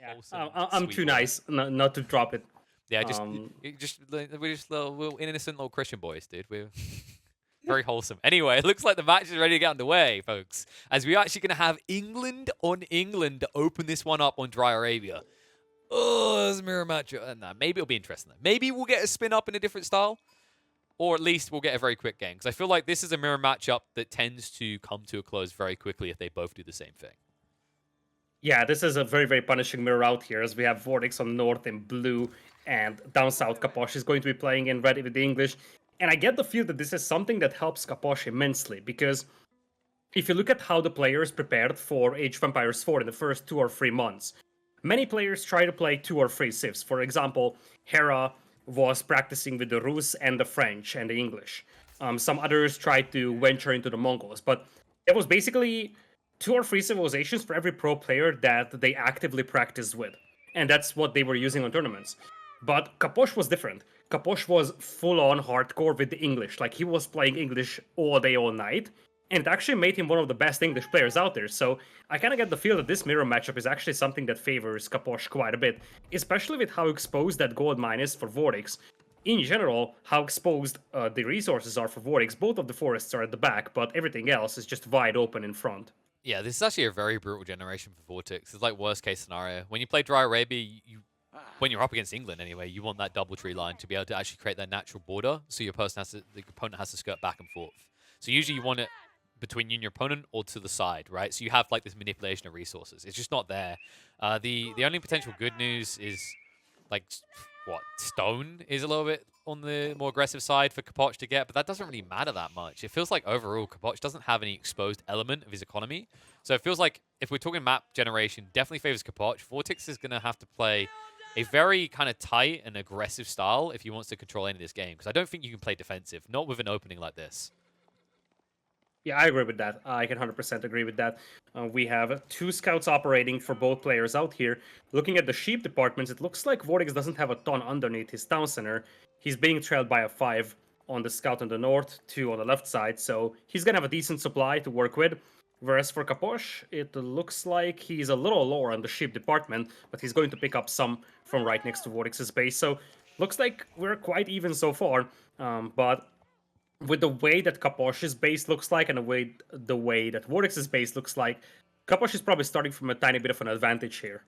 wholesome, I'm sweet too way. nice not to drop it. Yeah, we're just little innocent little Christian boys, dude. We're very wholesome. Anyway, it looks like the match is ready to get underway, folks. As we're actually going to have England on England to open this one up on Dry Arabia. Oh, there's a mirror match. Nah, maybe it'll be interesting. Maybe we'll get a spin up in a different style. Or at least we'll get a very quick game. Because I feel like this is a mirror matchup that tends to come to a close very quickly if they both do the same thing. Yeah, this is a very, very punishing mirror out here, as we have Vortix on north in blue, and down south Capoch is going to be playing in red with the English. And I get the feel that this is something that helps Capoch immensely, because if you look at how the players prepared for Age of Empires 4 in the first 2 or 3 months, many players try to play 2 or 3 civs. For example, Hera was practicing with the Rus and the French and the English. Some others tried to venture into the Mongols, but it was basically 2 or 3 civilizations for every pro player that they actively practiced with. And that's what they were using on tournaments. But Capoch was different. Capoch was full on hardcore with the English. Like, he was playing English all day, all night. And it actually made him one of the best English players out there. So I kind of get the feel that this mirror matchup is actually something that favors Capoch quite a bit, especially with how exposed that gold mine is for Vortix. In general, how exposed the resources are for Vortix. Both of the forests are at the back, but everything else is just wide open in front. Yeah, this is actually a very brutal generation for Vortix. It's like worst case scenario. When you play Dry Arabia, when you're up against England anyway, you want that double tree line to be able to actually create that natural border, so the opponent has to skirt back and forth. So usually you want it between you and your opponent or to the side, right? So you have like this manipulation of resources. It's just not there. The only potential good news is like what stone is a little bit on the more aggressive side for Capoch to get, but that doesn't really matter that much. It feels like overall Capoch doesn't have any exposed element of his economy. So it feels like if we're talking map generation, definitely favors Capoch. Vortix is going to have to play a very kind of tight and aggressive style if he wants to control any of this game, because I don't think you can play defensive, not with an opening like this. Yeah, I agree with that. I can 100% agree with that. We have 2 scouts operating for both players out here. Looking at the sheep departments, it looks like Vortix doesn't have a ton underneath his town center. He's being trailed by a 5 on the scout on the north, 2 on the left side, so he's gonna have a decent supply to work with. Whereas for Capoch, it looks like he's a little lower on the sheep department, but he's going to pick up some from right next to Vortix's base. So looks like we're quite even so far, but with the way that Capoch's base looks like and the way that Vortix's base looks like, Capoch is probably starting from a tiny bit of an advantage here.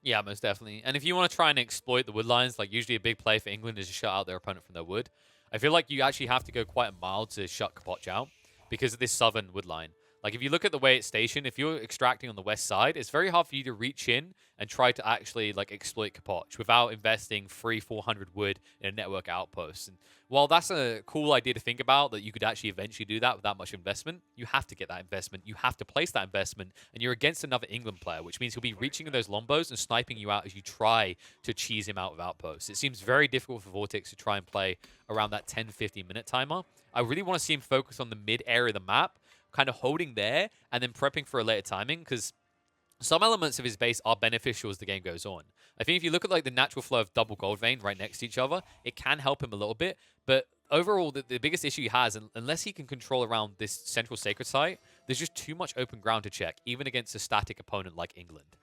Yeah, most definitely. And if you want to try and exploit the wood lines, like usually a big play for England is to shut out their opponent from their wood. I feel like you actually have to go quite a mile to shut Capoch out because of this southern wood line. Like if you look at the way it's stationed, if you're extracting on the west side, it's very hard for you to reach in and try to actually like exploit Capoch without investing 300-400 wood in a network outpost. And while that's a cool idea to think about, that you could actually eventually do that without much investment, you have to get that investment. You have to place that investment, and you're against another England player, which means he'll be reaching in those longbows and sniping you out as you try to cheese him out with outposts. It seems very difficult for Vortix to try and play around that 10-15 minute timer. I really want to see him focus on the mid area of the map, kind of holding there and then prepping for a later timing, because some elements of his base are beneficial as the game goes on. I think if you look at like the natural flow of double gold vein right next to each other, it can help him a little bit. But overall, the biggest issue he has, unless he can control around this central sacred site, there's just too much open ground to check, even against a static opponent like England.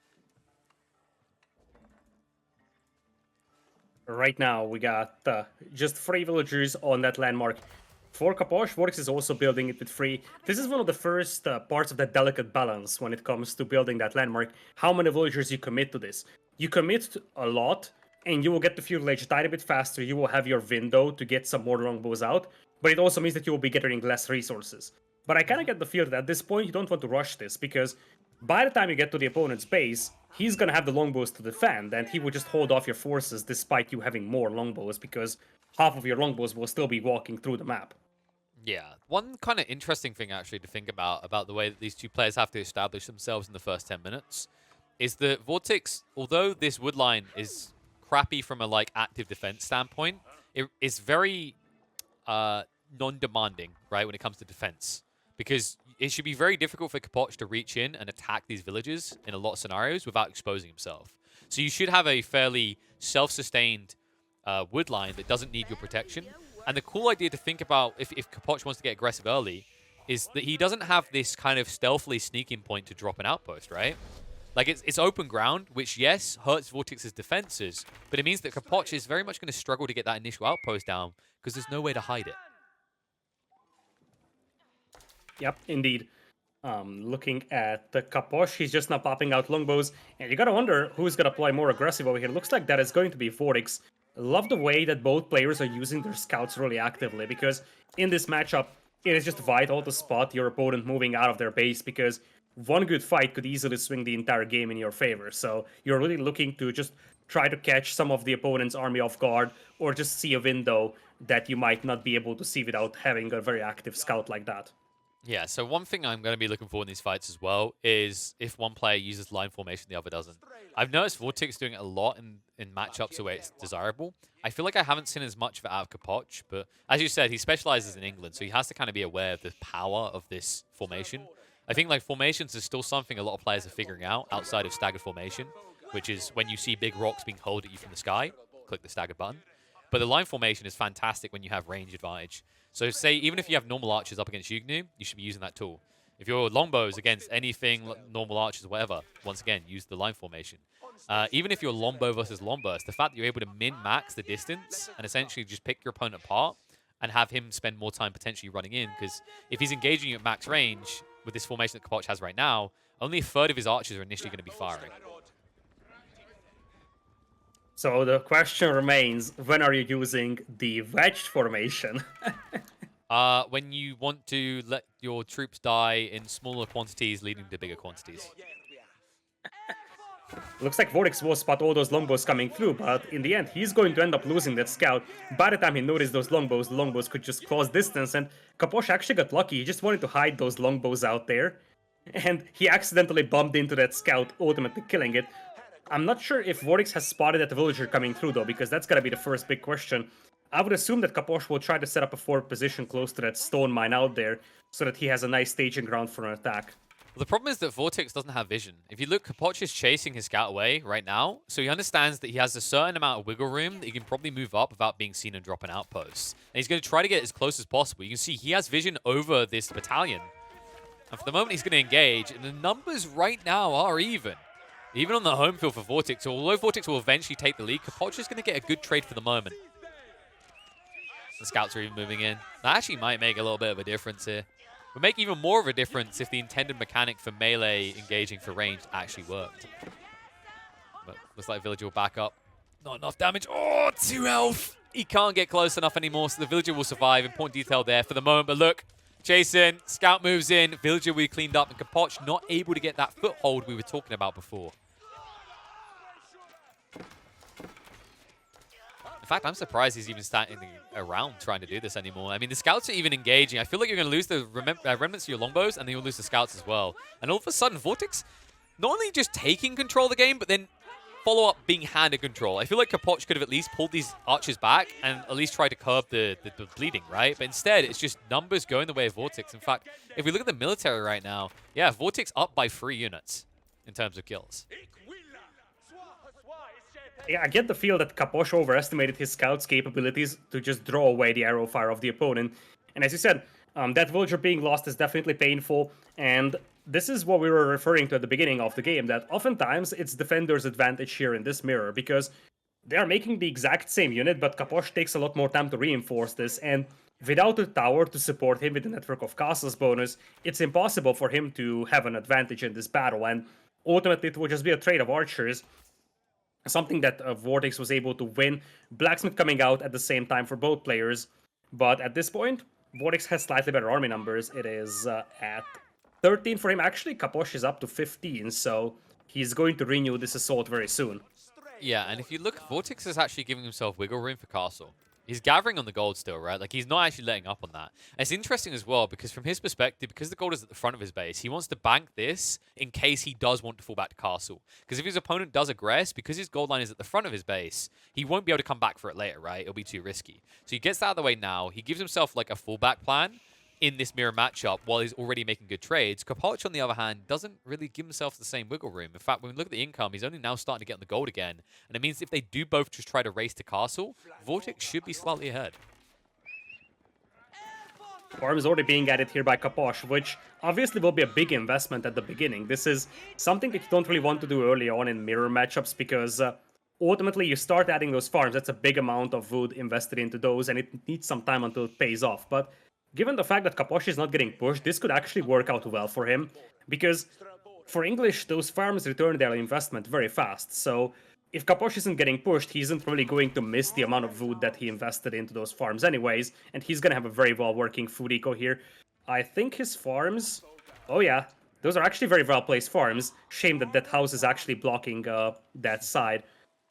Right now, we got just 3 villagers on that landmark. For Capoch, Vortix is also building it with 3. This is one of the first parts of that delicate balance when it comes to building that landmark. How many villagers you commit to this? You commit to a lot, and you will get the feudal age a tiny bit faster. You will have your window to get some more longbows out, but it also means that you will be getting less resources. But I kind of get the feel that at this point, you don't want to rush this, because by the time you get to the opponent's base, he's going to have the longbows to defend, and he will just hold off your forces despite you having more longbows, because half of your longbows will still be walking through the map. Yeah, one kind of interesting thing actually to think about the way that these two players have to establish themselves in the first 10 minutes is that Vortix, although this wood line is crappy from a like active defense standpoint, it is very non-demanding, right, when it comes to defense. Because it should be very difficult for Capoch to reach in and attack these villages in a lot of scenarios without exposing himself. So you should have a fairly self-sustained wood line that doesn't need your protection. And the cool idea to think about if Capoch wants to get aggressive early is that he doesn't have this kind of stealthily sneaking point to drop an outpost, right? Like, it's open ground, which, yes, hurts Vortix's defenses, but it means that Capoch is very much going to struggle to get that initial outpost down because there's no way to hide it. Yep, indeed. Looking at the Capoch, he's just now popping out longbows, and you gotta wonder who's gonna play more aggressive over here. Looks like that is going to be Vortix. Love the way that both players are using their scouts really actively, because in this matchup, it is just vital to spot your opponent moving out of their base, because one good fight could easily swing the entire game in your favor. So you're really looking to just try to catch some of the opponent's army off guard, or just see a window that you might not be able to see without having a very active scout like that. Yeah, so one thing I'm going to be looking for in these fights as well is if one player uses line formation, the other doesn't. I've noticed Vortix doing it a lot in matchups where it's desirable. I feel like I haven't seen as much of it out of Capoch, but as you said, he specializes in England, so he has to kind of be aware of the power of this formation. I think like formations is still something a lot of players are figuring out outside of staggered formation, which is when you see big rocks being hurled at you from the sky, click the staggered button. But the line formation is fantastic when you have range advantage. So say, even if you have normal archers up against Yugnu, you should be using that tool. If you're longbows against anything, normal archers, whatever, once again, use the line formation. Even if you're longbow versus longburst, the fact that you're able to min-max the distance and essentially just pick your opponent apart and have him spend more time potentially running in, because if he's engaging you at max range with this formation that Capoch has right now, only a third of his archers are initially going to be firing. So the question remains, when are you using the wedged formation? When you want to let your troops die in smaller quantities leading to bigger quantities. Looks like Vortix will spot all those longbows coming through, but in the end, he's going to end up losing that scout. By the time he noticed those longbows, the longbows could just close distance, and Capoch actually got lucky. He just wanted to hide those longbows out there, and he accidentally bumped into that scout, ultimately killing it. I'm not sure if Vortix has spotted that villager coming through, though, because that's gotta be the first big question. I would assume that Capoch will try to set up a forward position close to that stone mine out there, so that he has a nice staging ground for an attack. Well, the problem is that Vortix doesn't have vision. If you look, Capoch is chasing his scout away right now, so he understands that he has a certain amount of wiggle room that he can probably move up without being seen and drop an outpost. And he's going to try to get as close as possible. You can see he has vision over this battalion. And for the moment, he's going to engage, and the numbers right now are even. Even on the home field for Vortix, although Vortix will eventually take the lead, Capoch is going to get a good trade for the moment. The scouts are even moving in. That actually might make a little bit of a difference here. Would make even more of a difference if the intended mechanic for melee engaging for range actually worked. But looks like Villager will back up. Not enough damage. Oh, 2 health. He can't get close enough anymore, so the Villager will survive. Important detail there for the moment. But look, Jason, scout moves in. Villager will be cleaned up, and Capoch not able to get that foothold we were talking about before. In fact, I'm surprised he's even starting around trying to do this anymore. I mean, the scouts are even engaging. I feel like you're going to lose the remnants of your longbows, and then you'll lose the scouts as well. And all of a sudden, Vortix not only just taking control of the game, but then follow up being handed control. I feel like Capoch could have at least pulled these archers back and at least tried to curb the bleeding, right? But instead, it's just numbers going the way of Vortix. In fact, if we look at the military right now, yeah, Vortix up by 3 units in terms of kills. Yeah, I get the feel that Capoch overestimated his scout's capabilities to just draw away the arrow fire of the opponent. And as you said, that villager being lost is definitely painful, and this is what we were referring to at the beginning of the game, that oftentimes it's defender's advantage here in this mirror, because they are making the exact same unit, but Capoch takes a lot more time to reinforce this, and without a tower to support him with the network of castles bonus, it's impossible for him to have an advantage in this battle, and ultimately it will just be a trade of archers. Something that Vortix was able to win. Blacksmith coming out at the same time for both players. But at this point, Vortix has slightly better army numbers. It is at 13 for him. Actually, Capoch is up to 15, so he's going to renew this assault very soon. Yeah, and if you look, Vortix is actually giving himself wiggle room for castle. He's gathering on the gold still, right? Like, he's not actually letting up on that. And it's interesting as well, because from his perspective, because the gold is at the front of his base, he wants to bank this in case he does want to fall back to castle. Because if his opponent does aggress, because his gold line is at the front of his base, he won't be able to come back for it later, right? It'll be too risky. So he gets that out of the way now. He gives himself, like, a fallback plan in this mirror matchup while he's already making good trades. Capoch, on the other hand, doesn't really give himself the same wiggle room. In fact, when we look at the income, he's only now starting to get on the gold again. And it means if they do both just try to race to castle, Vortix should be slightly ahead. Farms already being added here by Capoch, which obviously will be a big investment at the beginning. This is something that you don't really want to do early on in mirror matchups because ultimately you start adding those farms. That's a big amount of wood invested into those, and it needs some time until it pays off. But given the fact that Capoch is not getting pushed, this could actually work out well for him because for English, those farms return their investment very fast. So if Capoch isn't getting pushed, he isn't really going to miss the amount of wood that he invested into those farms anyways, and he's going to have a very well-working food eco here. I think his farms... Oh yeah, those are actually very well-placed farms. Shame that that house is actually blocking that side.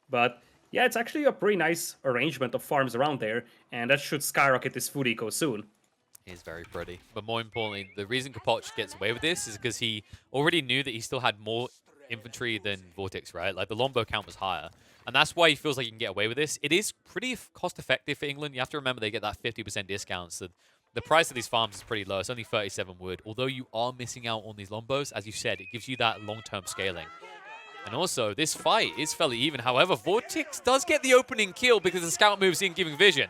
But yeah, it's actually a pretty nice arrangement of farms around there, and that should skyrocket his food eco soon. Is very pretty. But more importantly, the reason Capoch gets away with this is because he already knew that he still had more infantry than Vortix, right? Like the longbow count was higher. And that's why he feels like he can get away with this. It is pretty cost effective for England. You have to remember they get that 50% discount. So the price of these farms is pretty low. It's only 37 wood. Although you are missing out on these longbows, as you said, it gives you that long-term scaling. And also, this fight is fairly even. However, Vortix does get the opening kill because the scout moves in, giving vision.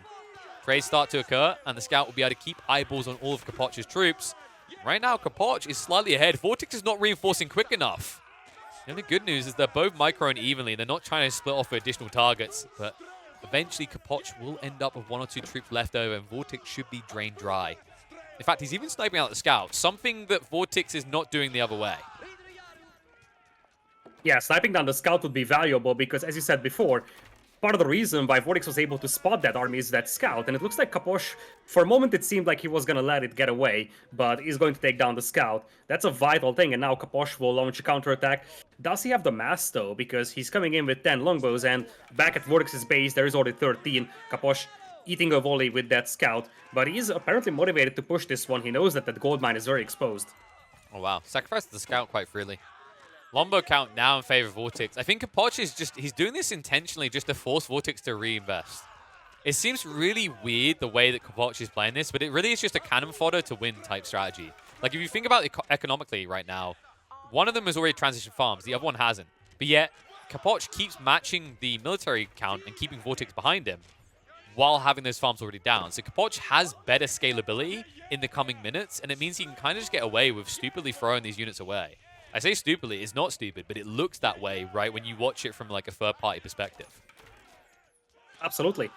Trades start to occur, and the scout will be able to keep eyeballs on all of Capoch's troops. Right now, Capoch is slightly ahead. Vortix is not reinforcing quick enough. The only good news is they're both microing evenly. They're not trying to split off for additional targets, but eventually Capoch will end up with 1 or 2 troops left over, and Vortix should be drained dry. In fact, he's even sniping out the scout, something that Vortix is not doing the other way. Yeah, sniping down the scout would be valuable because, as you said before, part of the reason why Vortix was able to spot that army is that scout, and it looks like Capoch, for a moment it seemed like he was going to let it get away, but he's going to take down the scout. That's a vital thing, and now Capoch will launch a counterattack. Does he have the mass, though? Because he's coming in with 10 longbows, and back at Vortix's base there is already 13. Capoch eating a volley with that scout, but he's apparently motivated to push this one. He knows that that gold mine is very exposed. Oh wow, sacrificed the scout quite freely. Longbow count now in favor of Vortix. I think Capoch is he's doing this intentionally just to force Vortix to reinvest. It seems really weird the way that Capoch is playing this, but it really is just a cannon fodder to win type strategy. Like if you think about it economically right now, one of them has already transitioned farms, the other one hasn't. But yet, Capoch keeps matching the military count and keeping Vortix behind him while having those farms already down. So Capoch has better scalability in the coming minutes, and it means he can kind of just get away with stupidly throwing these units away. I say stupidly, it's not stupid, but it looks that way, right, when you watch it from like a third-party perspective. Absolutely.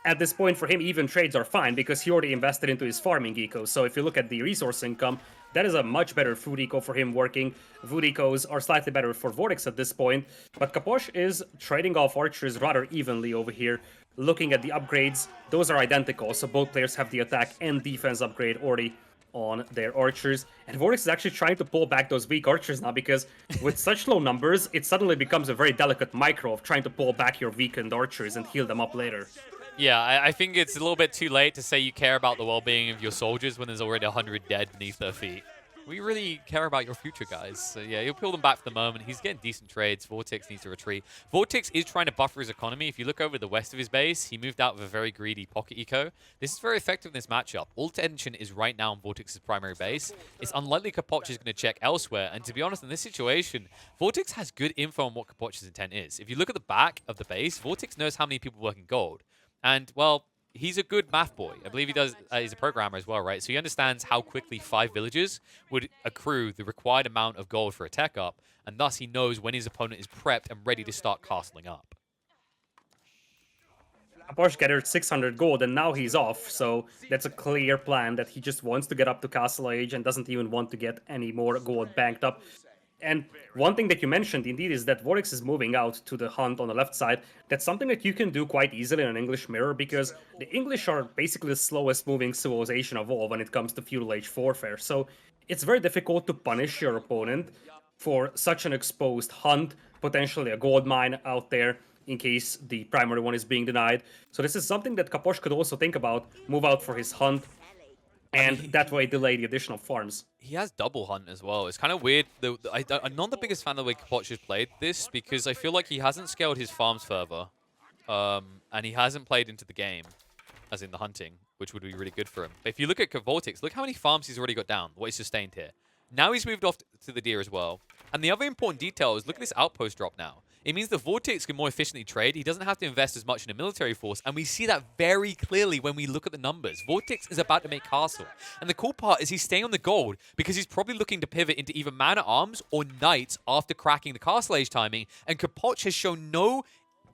At this point, for him, even trades are fine because he already invested into his farming eco. So if you look at the resource income, that is a much better food eco for him working. Food ecos are slightly better for Vortix at this point, but Capoch is trading off archers rather evenly over here. Looking at the upgrades, those are identical, so both players have the attack and defense upgrade already on their archers, and Vortix is actually trying to pull back those weak archers now because with such low numbers, it suddenly becomes a very delicate micro of trying to pull back your weakened archers and heal them up later. Yeah, I think it's a little bit too late to say you care about the well-being of your soldiers when there's already 100 dead beneath their feet. We really care about your future, guys. So yeah, you'll pull them back for the moment. He's getting decent trades. Vortix needs to retreat. Vortix is trying to buffer his economy. If you look over the west of his base, he moved out with a very greedy pocket eco. This is very effective in this matchup. All tension is right now on Vortix's primary base. It's unlikely Capoch is going to check elsewhere. And to be honest, in this situation, Vortix has good info on what Capoch's intent is. If you look at the back of the base, Vortix knows how many people work in gold. And, well, he's a good math boy. I believe he does. He's a programmer as well, right? So he understands how quickly 5 villages would accrue the required amount of gold for a tech up, and thus he knows when his opponent is prepped and ready to start castling up. Capoch gathered 600 gold, and now he's off, so that's a clear plan that he just wants to get up to Castle Age and doesn't even want to get any more gold banked up. And one thing that you mentioned, indeed, is that Vortix is moving out to the hunt on the left side. That's something that you can do quite easily in an English mirror, because the English are basically the slowest moving civilization of all when it comes to feudal age warfare. So it's very difficult to punish your opponent for such an exposed hunt, potentially a gold mine out there, in case the primary one is being denied. So this is something that Capoch could also think about, move out for his hunt, and that way delay the additional farms. He has double hunt as well. It's kind of weird. I'm not the biggest fan of the way Capoch has played this because I feel like he hasn't scaled his farms further. And he hasn't played into the game, as in the hunting, which would be really good for him. But if you look at Vortix, look how many farms he's already got down, what he's sustained here. Now he's moved off to the deer as well. And the other important detail is look at this outpost drop now. it means that Vortix can more efficiently trade. He doesn't have to invest as much in a military force, and we see that very clearly when we look at the numbers. Vortix is about to make castle, and the cool part is he's staying on the gold because he's probably looking to pivot into either man-at-arms or knights after cracking the castle age timing, and Capoch has shown no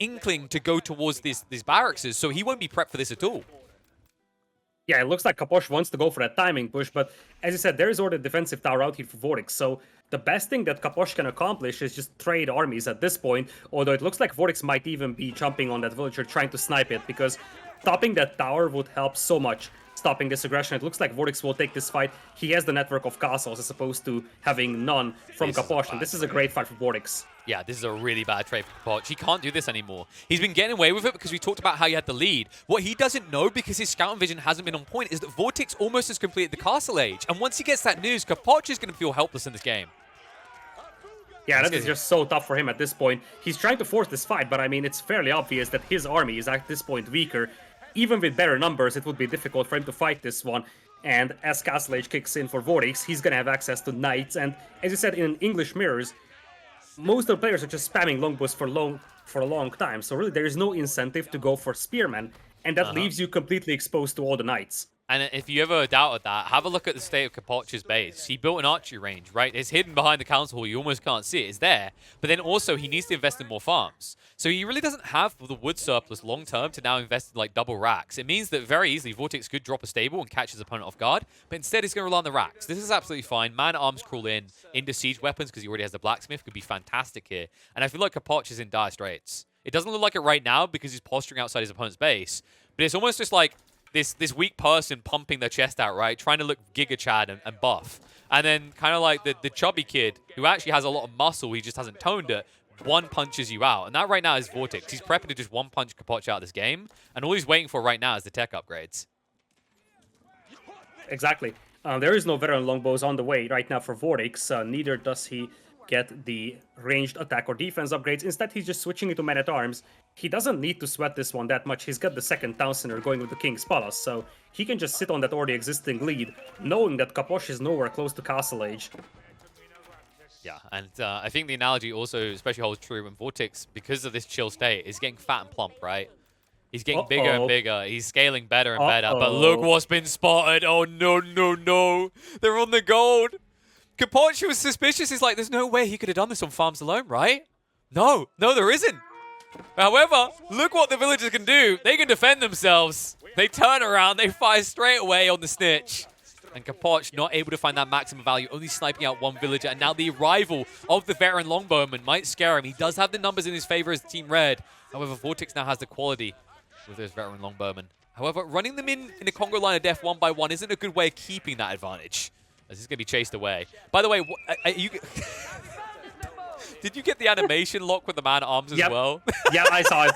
inkling to go towards these barracks, so he won't be prepped for this at all. Yeah, it looks like Capoch wants to go for that timing push, but as you said, there is already a defensive tower out here for Vortix, so the best thing that Capoch can accomplish is just trade armies at this point, although it looks like Vortix might even be jumping on that villager trying to snipe it, because stopping that tower would help so much stopping this aggression. It looks like Vortix will take this fight. He has the network of castles as opposed to having none from Capoch, and this is a great fight for Vortix. Yeah, this is a really bad trade for Capoch. He can't do this anymore. He's been getting away with it because we talked about how he had the lead. What he doesn't know, because his scouting vision hasn't been on point, is that Vortix almost has completed the castle age. And once he gets that news, Capoch is going to feel helpless in this game. Yeah, that is just so tough for him at this point. He's trying to force this fight, but I mean, it's fairly obvious that his army is at this point weaker. Even with better numbers, it would be difficult for him to fight this one. And as Castle Age kicks in for Vortix, he's going to have access to knights. And as you said, in English mirrors, most of the players are just spamming longbows for a long time. So really, there is no incentive to go for spearmen. And that leaves you completely exposed to all the knights. And if you ever doubted that, have a look at the state of Capoch's base. He built an archery range, right? It's hidden behind the council hall. You almost can't see it. It's there. But then also, he needs to invest in more farms. So he really doesn't have the wood surplus long-term to now invest in, like, double racks. It means that very easily, Vortix could drop a stable and catch his opponent off guard. But instead, he's going to rely on the racks. This is absolutely fine. Man-at-arms crawl into siege weapons because he already has the blacksmith. Could be fantastic here. And I feel like Capoch is in dire straits. It doesn't look like it right now because he's posturing outside his opponent's base. But it's almost just like this weak person pumping their chest out, right? Trying to look Giga Chad and buff. And then kind of like the chubby kid who actually has a lot of muscle, he just hasn't toned it, one punches you out. And that right now is Vortix. He's prepping to just one punch Capoch out of this game. And all he's waiting for right now is the tech upgrades. Exactly. There is no veteran longbows on the way right now for Vortix. Neither does he get the ranged attack or defense upgrades. Instead, he's just switching into men-at-arms. He doesn't need to sweat this one that much. He's got the second Town Center going with the King's Palace, so he can just sit on that already existing lead, knowing that Capoch is nowhere close to Castle Age. Yeah, and I think the analogy also especially holds true when Vortix, because of this chill state, is getting fat and plump, right? He's getting bigger and bigger. He's scaling better and better. But look what's been spotted. Oh, no, no, no. They're on the gold. Capoch was suspicious. He's like, there's no way he could have done this on farms alone, right? No, there isn't. However, look what the villagers can do. They can defend themselves. They turn around. They fire straight away on the snitch. And Capoch not able to find that maximum value, only sniping out one villager. And now the arrival of the veteran longbowman might scare him. He does have the numbers in his favor as Team Red. However, Vortix now has the quality with those veteran longbowmen. However, running them in a Congo line of death one by one isn't a good way of keeping that advantage, as he's going to be chased away. By the way, did you get the animation lock with the man-at-arms as well? Yeah, I saw it.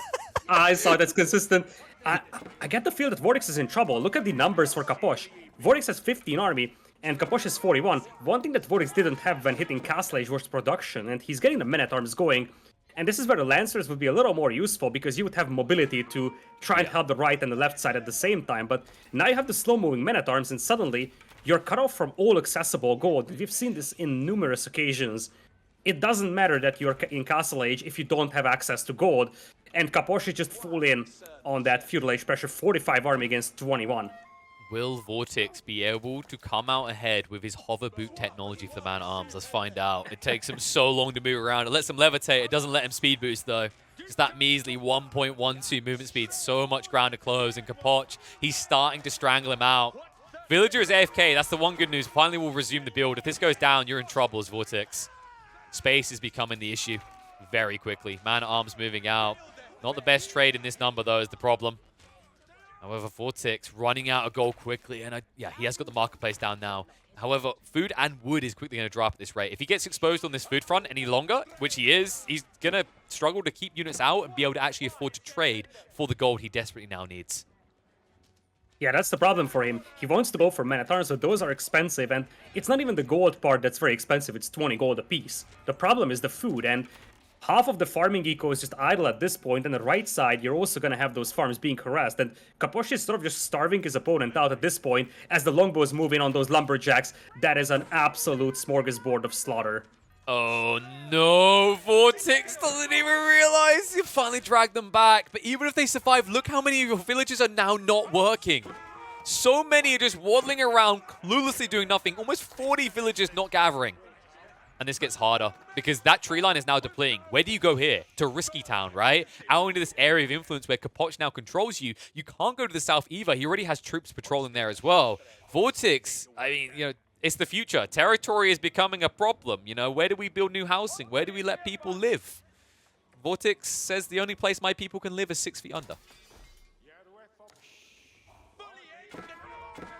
I saw it. That's consistent. I get the feel that Vortix is in trouble. Look at the numbers for Capoch. Vortix has 15 army, and Capoch has 41. One thing that Vortix didn't have when hitting Castle Age was production, and he's getting the men-at-arms going. And this is where the Lancers would be a little more useful, because you would have mobility to try and help the right and the left side at the same time. But now you have the slow-moving men-at-arms, and suddenly you're cut off from all accessible gold. We've seen this in numerous occasions. It doesn't matter that you're in Castle Age if you don't have access to gold. And Capoch is just full in on that Feudal Age pressure, 45 army against 21. Will Vortix be able to come out ahead with his hover boot technology for the man-at-arms? Let's find out. It takes him so long to move around. It lets him levitate. It doesn't let him speed boost, though. Just that measly 1.12 movement speed. So much ground to close. And Capoch, he's starting to strangle him out. Villager is AFK. That's the one good news. Finally, we'll resume the build. If this goes down, you're in trouble as Vortix. Space is becoming the issue very quickly. Man-at-arms moving out. Not the best trade in this number, though, is the problem. However, Vortix running out of gold quickly. And yeah, he has got the marketplace down now. However, food and wood is quickly going to drop at this rate. If he gets exposed on this food front any longer, which he is, he's going to struggle to keep units out and be able to actually afford to trade for the gold he desperately now needs. Yeah, that's the problem for him. He wants to go for men-at-arms, but those are expensive, and it's not even the gold part that's very expensive. It's 20 gold apiece. The problem is the food, and half of the farming eco is just idle at this point. On the right side, you're also going to have those farms being harassed, and Capoch is sort of just starving his opponent out at this point as the longbows move in on those lumberjacks. That is an absolute smorgasbord of slaughter. Oh no, Vortix doesn't even realize you finally dragged them back. But even if they survive, look how many of your villagers are now not working. So many are just waddling around, cluelessly doing nothing. Almost 40 villagers not gathering. And this gets harder because that tree line is now depleting. Where do you go here? To Risky Town, right? Out into this area of influence where Capoch now controls you. You can't go to the south either. He already has troops patrolling there as well. Vortix, I mean, you know, it's the future. Territory is becoming a problem. You know, where do we build new housing? Where do we let people live? Vortix says the only place my people can live is 6 feet under.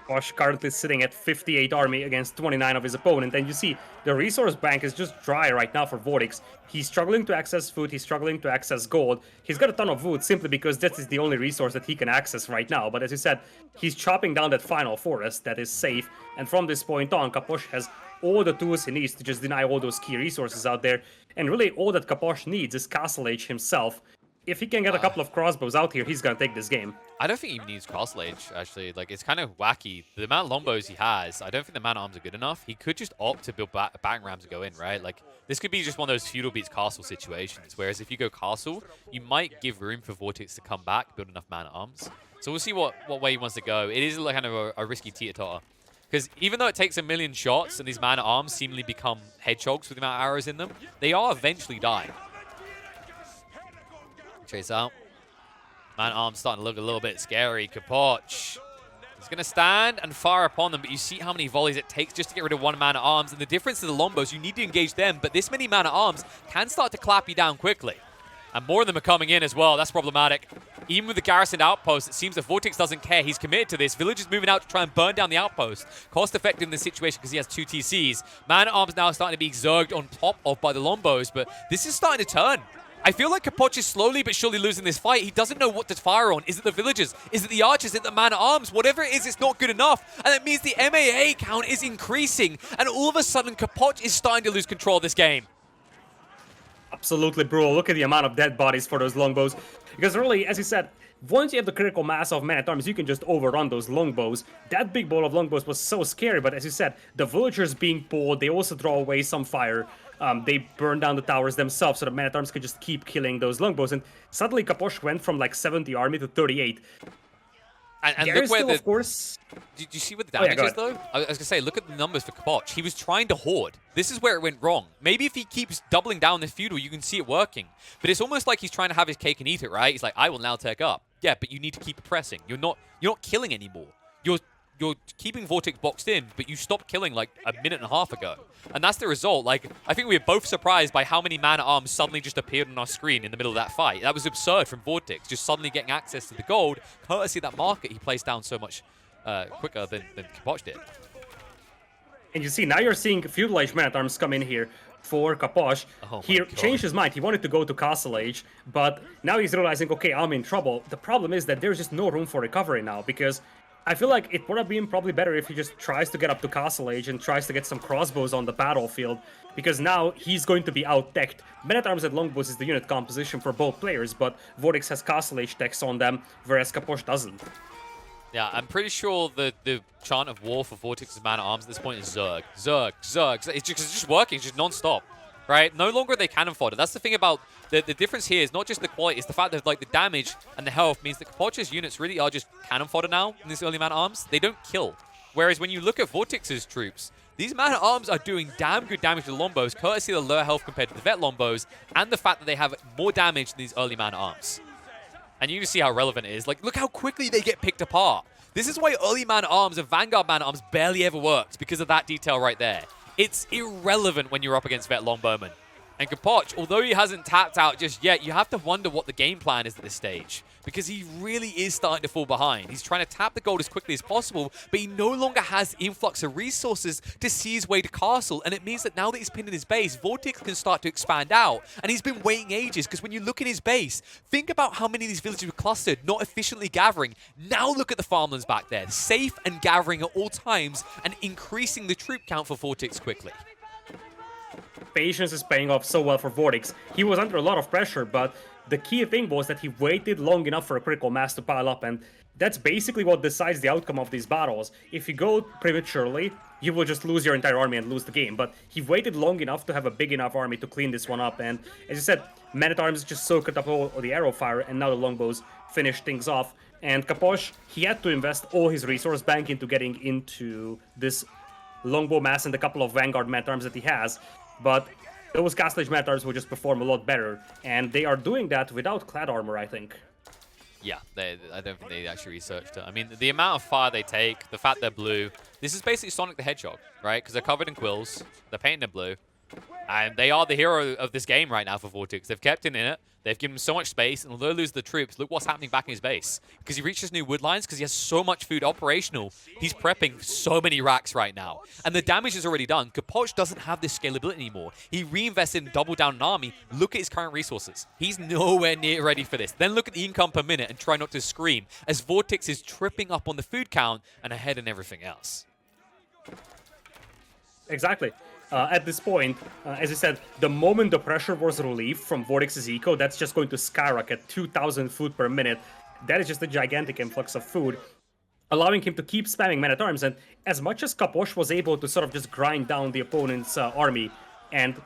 Capoch currently sitting at 58 army against 29 of his opponent, and you see the resource bank is just dry right now for Vortix. He's struggling to access food, he's struggling to access gold. He's got a ton of wood simply because that is the only resource that he can access right now, but as you said, he's chopping down that final forest that is safe, and from this point on, Capoch has all the tools he needs to just deny all those key resources out there, and really all that Capoch needs is Castle Age himself. If he can get a couple of crossbows out here, he's gonna take this game. I don't think he needs Castle Age, actually. Like, it's kind of wacky. The amount of longbows he has, I don't think the man-at-arms are good enough. He could just opt to build battering rams to go in, right? Like, this could be just one of those feudal beats castle situations, whereas if you go castle, you might give room for Vortix to come back, build enough man-at-arms. So we'll see what way he wants to go. It is like kind of a risky teeter-totter. Because even though it takes a million shots and these man-at-arms seemingly become hedgehogs with the amount of arrows in them, they are eventually dying. Chase out. Man-at-arms starting to look a little bit scary. Capoch is going to stand and fire upon them, but you see how many volleys it takes just to get rid of one man-at-arms. And the difference to the longbows, you need to engage them, but this many man-at-arms can start to clap you down quickly. And more of them are coming in as well. That's problematic. Even with the garrisoned outpost, it seems that Vortix doesn't care. He's committed to this. Villagers moving out to try and burn down the outpost. Cost-effective in this situation because he has 2 TCs. Man-at-arms now starting to be zerged on top of by the longbows, but this is starting to turn. I feel like Capoch is slowly but surely losing this fight. He doesn't know what to fire on. Is it the villagers? Is it the archers? Is it the man-at-arms? Whatever it is, it's not good enough. And it means the MAA count is increasing. And all of a sudden, Capoch is starting to lose control of this game. Absolutely, bro. Look at the amount of dead bodies for those longbows. Because really, as you said, once you have the critical mass of men-at-arms, you can just overrun those longbows. That big ball of longbows was so scary, but as you said, the villagers being pulled, they also draw away some fire. They burn down the towers themselves so the men-at-arms could just keep killing those longbows. And suddenly Capoch went from like 70 army to 38. And look where of course... Did you see what the damage is, though? I was going to say, look at the numbers for Capoch. He was trying to hoard. This is where it went wrong. Maybe if he keeps doubling down this feudal, you can see it working. But it's almost like he's trying to have his cake and eat it, right? He's like, I will now take up. Yeah, but you need to keep pressing. You're not killing anymore. You're keeping Vortix boxed in, but you stopped killing like a minute and a half ago. And that's the result. Like, I think we were both surprised by how many man-at-arms suddenly just appeared on our screen in the middle of that fight. That was absurd from Vortix, just suddenly getting access to the gold, courtesy of that market he placed down so much quicker than Capoch did. And you see, now you're seeing feudal age man-at-arms come in here for Capoch. Oh he changed his mind. He wanted to go to Castle Age, but now he's realizing, okay, I'm in trouble. The problem is that there's just no room for recovery now, because I feel like it would have been probably better if he just tries to get up to Castle Age and tries to get some crossbows on the battlefield, because now he's going to be out-teched. Men-at-arms and longbows is the unit composition for both players, but Vortix has Castle Age techs on them, whereas Capoch doesn't. Yeah, I'm pretty sure the chant of war for Vortix's man-at-arms at this point is Zerg. Zerg, Zerg. It's just working, it's just non-stop. Right? No longer are they cannon fodder. That's the thing about the difference here is not just the quality, it's the fact that like the damage and the health means that Capoch's units really are just cannon fodder now in these early man-at-arms. They don't kill. Whereas when you look at Vortix's troops, these man-at-arms are doing damn good damage to the longbows, courtesy of the lower health compared to the vet longbows, and the fact that they have more damage than these early man-at-arms. And you can see how relevant it is. Like, look how quickly they get picked apart. This is why early man-at-arms and Vanguard man-at-arms barely ever worked, because of that detail right there. It's irrelevant when you're up against vet longbowmen. And Capoch, although he hasn't tapped out just yet, you have to wonder what the game plan is at this stage. Because he really is starting to fall behind. He's trying to tap the gold as quickly as possible, but he no longer has the influx of resources to see his way to castle. And it means that now that he's pinned in his base, Vortix can start to expand out. And he's been waiting ages, because when you look in his base, think about how many of these villages were clustered, not efficiently gathering. Now look at the farmlands back there, safe and gathering at all times, and increasing the troop count for Vortix quickly. Patience is paying off so well for Vortix. He was under a lot of pressure, but The key thing was that he waited long enough for a critical mass to pile up, and that's basically what decides the outcome of these battles. If you go prematurely, you will just lose your entire army and lose the game. But he waited long enough to have a big enough army to clean this one up, and as you said, men-at-arms just soaked up all the arrow fire, and now the longbows finish things off. And Capoch, he had to invest all his resource bank into getting into this longbow mass and a couple of vanguard men-at-arms that he has, but those Castle men-at-arms will just perform a lot better, and they are doing that without clad armor, I think. Yeah, I don't think they actually researched it. I mean, the amount of fire they take, the fact they're blue, this is basically Sonic the Hedgehog, right? Because they're covered in quills, they're painted in blue, and they are the hero of this game right now for Vortix. They've kept him in it. They've given him so much space, and although they lose the troops, look what's happening back in his base. Because he reaches new wood lines, because he has so much food operational, he's prepping so many racks right now. And the damage is already done. Capoch doesn't have this scalability anymore. He reinvested and doubled down an army. Look at his current resources. He's nowhere near ready for this. Then look at the income per minute and try not to scream, as Vortix is tripping up on the food count and ahead in everything else. Exactly. At this point, as I said, the moment the pressure was relieved from Vortix's eco, that's just going to skyrocket 2,000 food per minute. That is just a gigantic influx of food, allowing him to keep spamming men-at-arms. And as much as Capoch was able to sort of just grind down the opponent's army and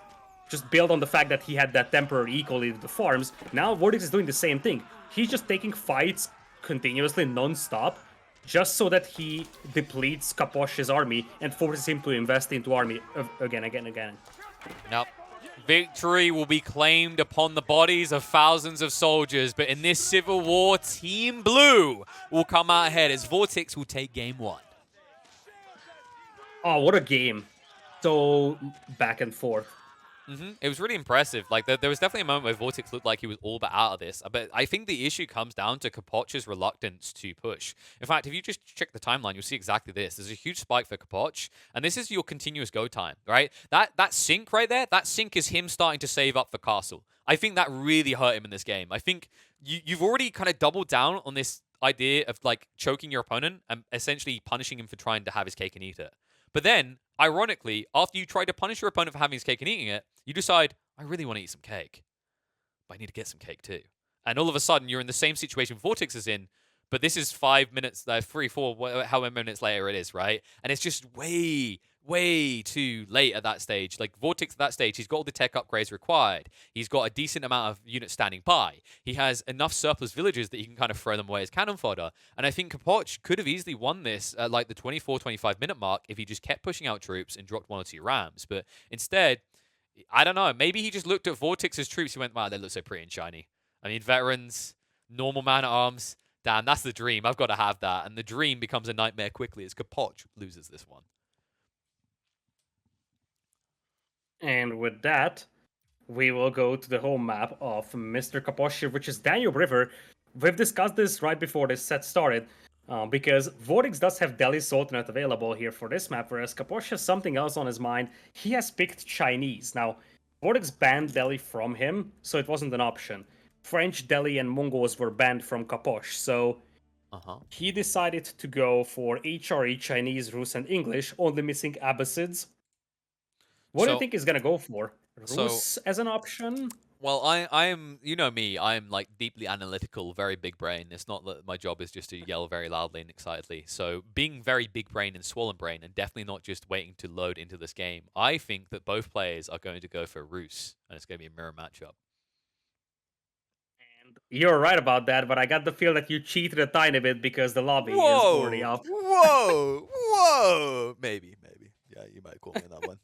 just build on the fact that he had that temporary eco lead to the farms, now Vortix is doing the same thing. He's just taking fights continuously, non-stop, just so that he depletes Capoch's army and forces him to invest into army again. Nope. Victory will be claimed upon the bodies of thousands of soldiers, but in this civil war, Team Blue will come out ahead as Vortix will take game 1. Oh, what a game. So back and forth. It was really impressive. Like, there was definitely a moment where Vortix looked like he was all but out of this. But I think the issue comes down to Capoch's reluctance to push. In fact, if you just check the timeline, you'll see exactly this. There's a huge spike for Capoch, and this is your continuous go time, right? That sync right there, that sync is him starting to save up for Castle. I think that really hurt him in this game. I think you've already kind of doubled down on this idea of, like, choking your opponent and essentially punishing him for trying to have his cake and eat it. But then, ironically, after you try to punish your opponent for having his cake and eating it, you decide, I really want to eat some cake. But I need to get some cake too. And all of a sudden, you're in the same situation Vortix is in, but this is 5 minutes, 3, 4, however minutes later it is, right? And it's just way too late at that stage. Like, Vortix at that stage, he's got all the tech upgrades required. He's got a decent amount of units standing by. He has enough surplus villages that he can kind of throw them away as cannon fodder. And I think Capoch could have easily won this at like the 24, 25 minute mark if he just kept pushing out troops and dropped 1 or 2 rams. But instead, I don't know, maybe he just looked at Vortix's troops and went, wow, they look so pretty and shiny. I mean, veterans, normal man-at-arms, damn, that's the dream. I've got to have that. And the dream becomes a nightmare quickly as Capoch loses this one. And with that, we will go to the home map of Mr. Capoch, which is Danube River. We've discussed this right before this set started, because Vortix does have Delhi's Sultanate available here for this map, whereas Capoch has something else on his mind. He has picked Chinese. Now, Vortix banned Delhi from him, so it wasn't an option. French, Delhi, and Mongols were banned from Capoch, so he decided to go for HRE, Chinese, Rus, and English, only missing Abbasids. What do you think he's going to go for? Rus as an option? Well, I'm, you know me, I'm like deeply analytical, very big brain. It's not that my job is just to yell very loudly and excitedly. So being very big brain and swollen brain, and definitely not just waiting to load into this game, I think that both players are going to go for Rus, and it's going to be a mirror matchup. And you're right about that, but I got the feel that you cheated a tiny bit because the lobby is already up. Whoa! Maybe. Yeah, you might call me on that one.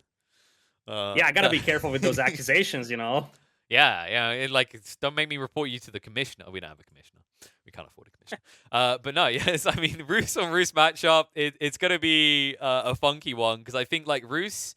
Yeah, I gotta be careful with those accusations, you know? Yeah. Don't make me report you to the commissioner. We don't have a commissioner. We can't afford a commissioner. But no, yes, I mean, Rus on Rus matchup, it's going to be a funky one, because I think, like, Rus,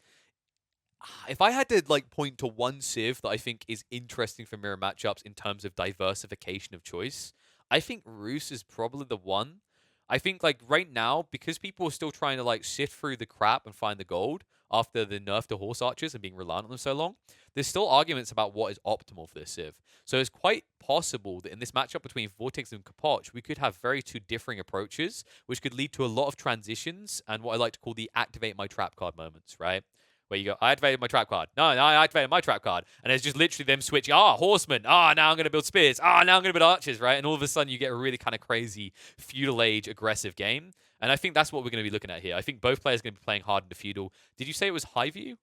if I had to, like, point to one civ that I think is interesting for mirror matchups in terms of diversification of choice, I think Rus is probably the one. I think, like, right now, because people are still trying to, like, sift through the crap and find the gold after the nerf to horse archers and being reliant on them so long, there's still arguments about what is optimal for this civ. So it's quite possible that in this matchup between Vortix and Capoch, we could have very two differing approaches, which could lead to a lot of transitions and what I like to call the activate my trap card moments, right? where you go, I activated my trap card. No, I activated my trap card. And it's just literally them switching, horsemen. Now I'm going to build spears. Now I'm going to build archers, right? And all of a sudden you get a really kind of crazy feudal age aggressive game. And I think that's what we're going to be looking at here. I think both players are going to be playing hard in the feudal. Did you say it was Highview?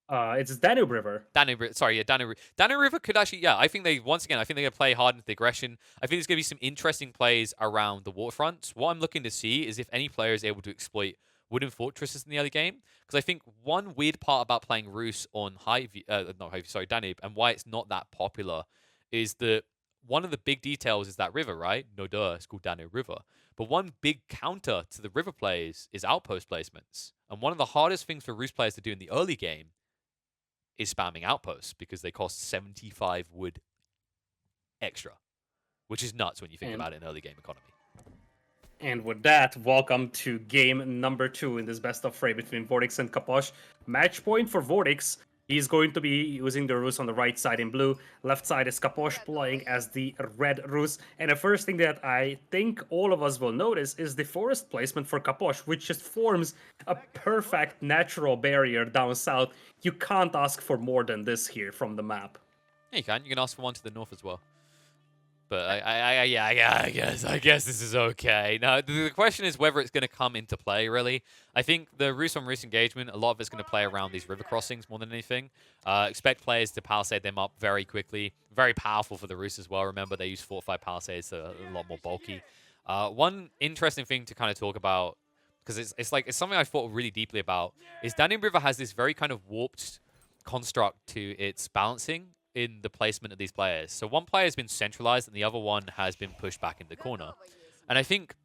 It's Danube River. Danube, sorry, yeah, Danube. Danube River could actually, yeah, I think they're going to play hard into the aggression. I think there's going to be some interesting plays around the waterfronts. What I'm looking to see is if any player is able to exploit wooden fortresses in the early game. Because I think one weird part about playing Rus on Danube, and why it's not that popular is that one of the big details is that river, right? No duh, it's called Danube River. But one big counter to the river plays is outpost placements. And one of the hardest things for Rus players to do in the early game is spamming outposts because they cost 75 wood extra, which is nuts when you think about it in early game economy. And with that, welcome to game number 2 in this best of 3 between Vortix and Capoch. Match point for Vortix. He's going to be using the Rus on the right side in blue. Left side is Capoch playing as the red Rus. And the first thing that I think all of us will notice is the forest placement for Capoch, which just forms a perfect natural barrier down south. You can't ask for more than this here from the map. Yeah, you can. You can ask for one to the north as well. But I guess this is okay. Now, the question is whether it's going to come into play, really. I think the Rus on Rus engagement, a lot of it's going to play around these river crossings more than anything. Expect players to palisade them up very quickly. Very powerful for the Rus as well. Remember, they use fortified palisades, so a lot more bulky. One interesting thing to kind of talk about, because it's something I thought really deeply about, is Danube River has this very kind of warped construct to its balancing in the placement of these players. So one player has been centralized and the other one has been pushed back in the corner. And I think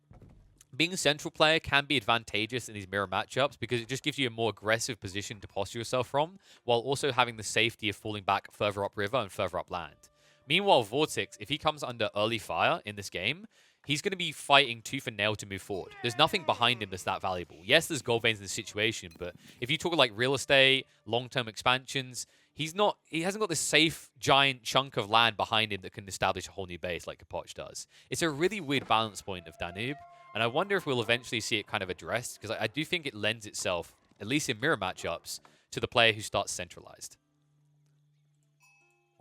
being a central player can be advantageous in these mirror matchups because it just gives you a more aggressive position to posture yourself from, while also having the safety of falling back further upriver and further up land. Meanwhile, Vortix, if he comes under early fire in this game, he's going to be fighting tooth and nail to move forward. There's nothing behind him that's that valuable. Yes, there's gold veins in this situation, but if you talk like real estate, long-term expansions, he hasn't got this safe, giant chunk of land behind him that can establish a whole new base like Capoch does. It's a really weird balance point of Danube, and I wonder if we'll eventually see it kind of addressed, because I do think it lends itself, at least in mirror matchups, to the player who starts centralized.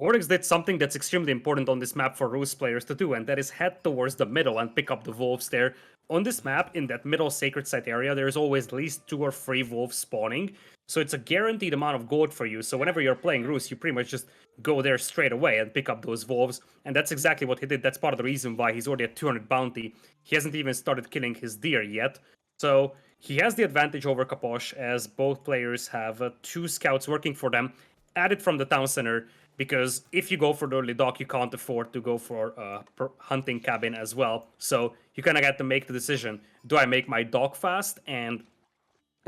Vortix did something that's extremely important on this map for Rus players to do, and that is head towards the middle and pick up the wolves there. On this map, in that middle sacred site area, there's always at least 2 or 3 wolves spawning, so it's a guaranteed amount of gold for you. So whenever you're playing Rus, you pretty much just go there straight away and pick up those wolves, and that's exactly what he did. That's part of the reason why he's already at 200 bounty. He hasn't even started killing his deer yet, so he has the advantage over Capoch, as both players have 2 scouts working for them, added from the town center, because if you go for the early dock, you can't afford to go for a hunting cabin as well. So you kind of got to make the decision. Do I make my dock fast and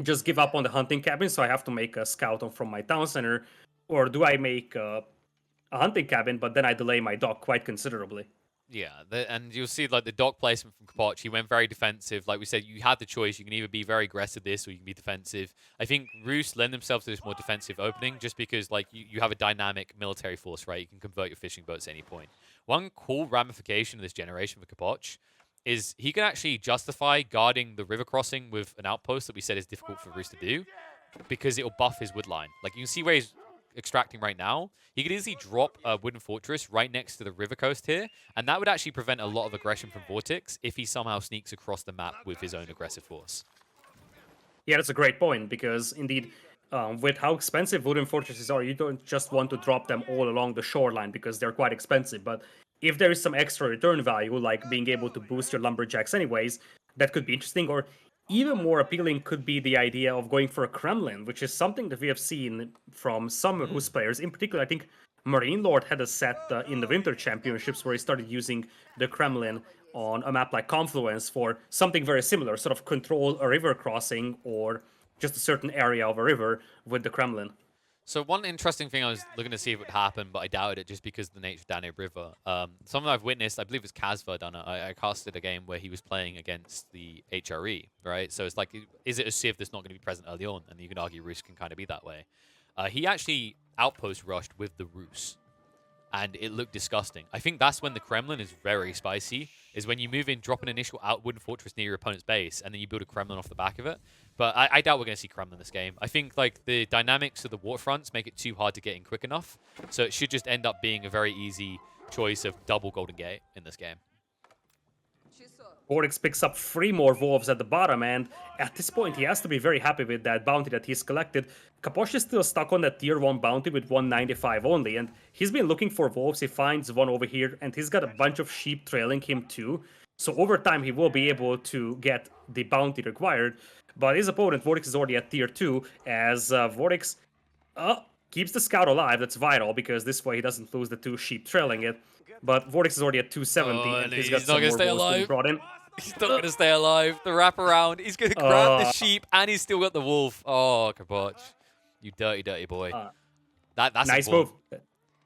just give up on the hunting cabin, so I have to make a scout on from my town center? Or do I make a hunting cabin, but then I delay my dock quite considerably? Yeah, and you'll see like the dock placement from Capoch, he went very defensive. Like we said, you had the choice. You can either be very aggressive this or you can be defensive. I think Rus lend themselves to this more defensive opening just because like you have a dynamic military force, right? You can convert your fishing boats at any point. One cool ramification of this generation for Capoch is he can actually justify guarding the river crossing with an outpost that we said is difficult for Rus to do because it will buff his wood line. Like you can see where he's extracting right now, he could easily drop a wooden fortress right next to the river coast here, and that would actually prevent a lot of aggression from Vortix if he somehow sneaks across the map with his own aggressive force. Yeah, that's a great point, because indeed, with how expensive wooden fortresses are, you don't just want to drop them all along the shoreline because they're quite expensive, but if there is some extra return value, like being able to boost your lumberjacks anyways, that could be interesting. Or even more appealing could be the idea of going for a Kremlin, which is something that we have seen from some Rus players. In particular, I think Marine Lord had a set in the Winter Championships where he started using the Kremlin on a map like Confluence for something very similar, sort of control a river crossing or just a certain area of a river with the Kremlin. So one interesting thing I was looking to see if it would happen, but I doubted it just because of the nature of Danube River. Something I've witnessed, I believe it's Kazva done it. I casted a game where he was playing against the HRE, right? So it's like, is it a civ that's not going to be present early on? And you can argue Rus can kind of be that way. He actually outpost rushed with the Rus. and it looked disgusting. I think that's when the Kremlin is very spicy, is when you move in, drop an initial wooden fortress near your opponent's base, and then you build a Kremlin off the back of it. But I doubt we're going to see Kremlin this game. I think like the dynamics of the waterfronts make it too hard to get in quick enough, so it should just end up being a very easy choice of double Golden Gate in this game. Vortix picks up 3 more wolves at the bottom, and at this point he has to be very happy with that bounty that he's collected. Capoch is still stuck on that tier 1 bounty with 195 only, and he's been looking for wolves. He finds one over here, and he's got a bunch of sheep trailing him too. So over time he will be able to get the bounty required. But his opponent, Vortix, is already at tier 2, as Vortix keeps the scout alive. That's vital, because this way he doesn't lose the 2 sheep trailing it. But Vortix is already at 270, and he's got some more wolves being brought in. He's not going to stay alive. The wraparound. He's going to grab the sheep, and he's still got the wolf. Oh, Capoch. You dirty, dirty boy. That's nice move.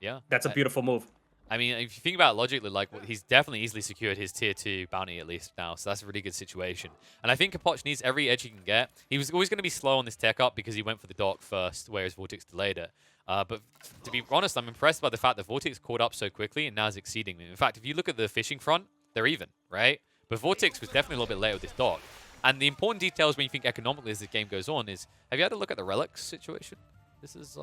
Yeah. That's a beautiful move. I mean, if you think about it logically, like, he's definitely easily secured his tier 2 bounty at least now, so that's a really good situation. And I think Capoch needs every edge he can get. He was always going to be slow on this tech up because he went for the dock first, whereas Vortix delayed it. But to be honest, I'm impressed by the fact that Vortix caught up so quickly and now is exceeding me. In fact, if you look at the fishing front, they're even, right? But Vortix was definitely a little bit late with this dock. And the important details when you think economically as the game goes on is, have you had a look at the relics situation? This is...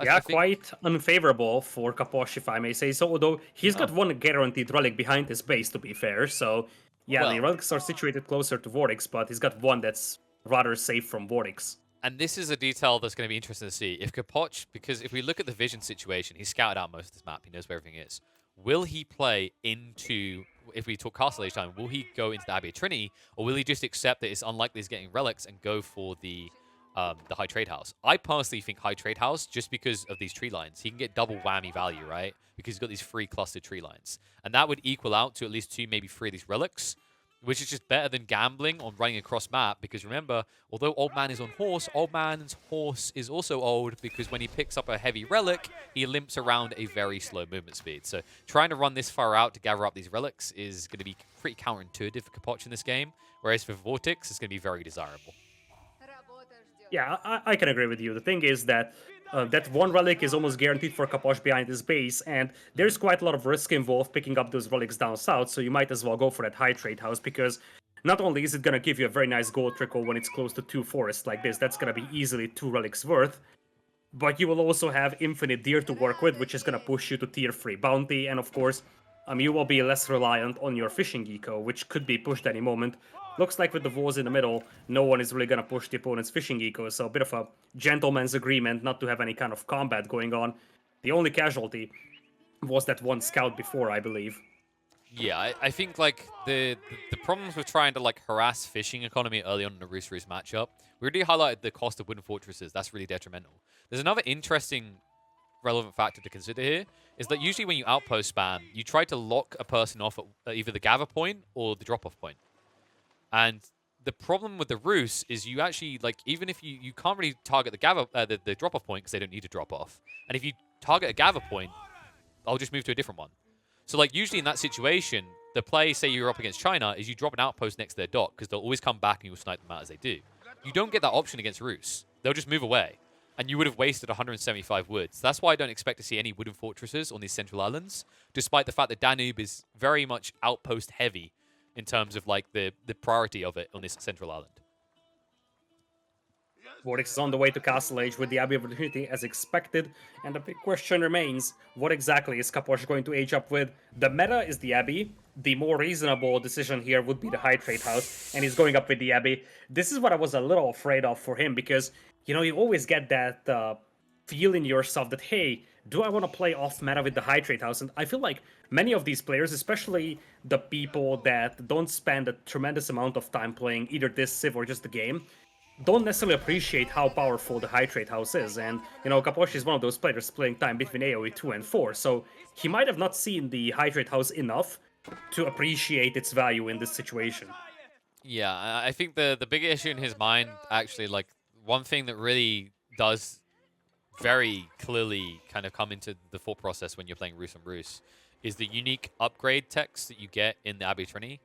yeah, quite unfavorable for Capoch, if I may say so, although he's got one guaranteed relic behind his base, to be fair. So, yeah, the relics are situated closer to Vortix, but he's got one that's rather safe from Vortix. And this is a detail that's going to be interesting to see. If Capoch, because if we look at the vision situation, he's scouted out most of this map. He knows where everything is. Will he play into, if we talk Castle Age time, will he go into the Abbey of Trinity, or will he just accept that it's unlikely he's getting relics and go for the High Trade House? I personally think High Trade House, just because of these tree lines. He can get double whammy value, right? Because he's got these 3 clustered tree lines. And that would equal out to at least 2, maybe 3 of these relics, which is just better than gambling on running across map. Because remember, although Old Man is on horse, Old Man's horse is also old, because when he picks up a heavy relic, he limps around a very slow movement speed. So trying to run this far out to gather up these relics is going to be pretty counterintuitive for Capoch in this game, whereas for Vortix, it's going to be very desirable. Yeah, I can agree with you. The thing is that that one relic is almost guaranteed for Capoch behind his base, and there's quite a lot of risk involved picking up those relics down south, so you might as well go for that High Trade House, because not only is it going to give you a very nice gold trickle when it's close to 2 forests like this, that's going to be easily 2 relics worth, but you will also have infinite deer to work with, which is going to push you to tier 3 bounty, and of course, you will be less reliant on your fishing eco, which could be pushed any moment. Looks like with the walls in the middle, no one is really going to push the opponent's fishing eco, so a bit of a gentleman's agreement not to have any kind of combat going on. The only casualty was that one scout before, I believe. Yeah, I think like the problems with trying to like harass fishing economy early on in the Rus matchup, we already highlighted the cost of wooden fortresses. That's really detrimental. There's another interesting relevant factor to consider here, is that usually when you outpost spam, you try to lock a person off at either the gather point or the drop-off point. And the problem with the Rus is you actually, like, even if you can't really target the gather the drop-off point because they don't need to drop off. And if you target a gather point, I'll just move to a different one. So, like, usually in that situation, the play, say you're up against China, is you drop an outpost next to their dock because they'll always come back and you'll snipe them out as they do. You don't get that option against Rus. They'll just move away. And you would have wasted 175 woods. That's why I don't expect to see any wooden fortresses on these central islands, despite the fact that Danube is very much outpost heavy in terms of like the priority of it on this central island. Vortix is on the way to Castle Age with the Abbey of Trinity as expected, and the big question remains, what exactly is Capoch going to age up with? The meta is the Abbey. The more reasonable decision here would be the High Trade House, and he's going up with the Abbey. This is what I was a little afraid of for him, because, you know, you always get that feel in yourself that, hey, do I want to play off meta with the High Trade House? And I feel like many of these players, especially the people that don't spend a tremendous amount of time playing either this Civ or just the game, don't necessarily appreciate how powerful the High Trade House is. And, you know, Capoch is one of those players playing time between AoE 2 and 4, so he might have not seen the High Trade House enough to appreciate its value in this situation. Yeah, I think the big issue in his mind, actually, like, one thing that really does very clearly kind of come into the thought process when you're playing Rus on Rus is the unique upgrade text that you get in the Abbey Trinity,